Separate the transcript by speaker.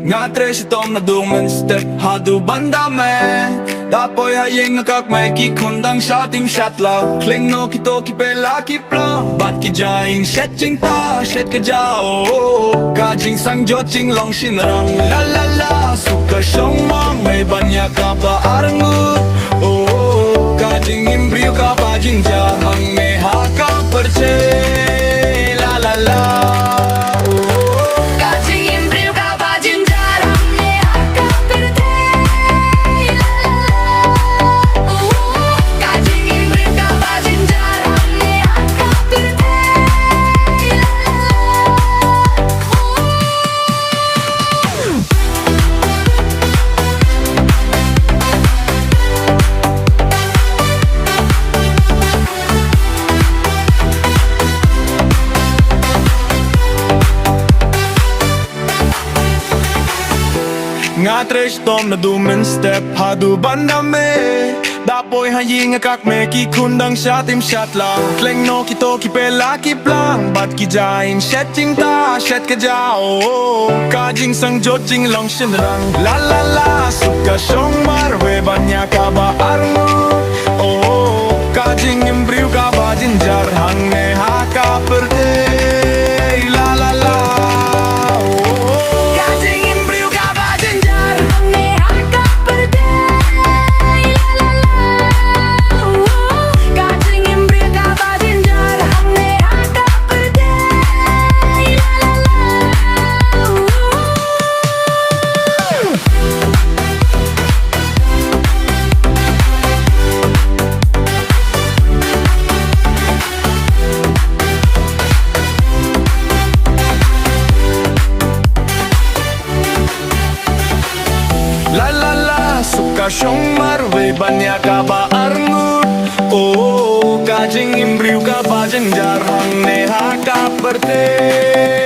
Speaker 1: Ngatre si tom na dumen step hadu banda me Dapoy hayeng ngakak may kikundang shouting shot la Kling no kito kipela kipla Bat ki jaing shet jing ta shet ka jao Ka jing sang jo jing long shin rang La la la suka shong mang may banya ka pa arangut Oh ka jing imbriu ka pa jing ja hang me ha ka perche La la la Ngatre si tom na dumen step hadu banda me Dapoy haying ngakak me kikundang shatim shat la Kleng no kito kipela kiplang Bat ki jain shet jing ta shet ka jao Ka jing sang jo jing long shin rang La la la suka shong marwei banya ka ba arngu Oh ka jing imbriu ka ba jinjar hang me ha ka perte La la la La la la, suka shong marwei banya ka ba arngut Oh, ka jing imbriu ka ba jenjar hang ne ha ka perte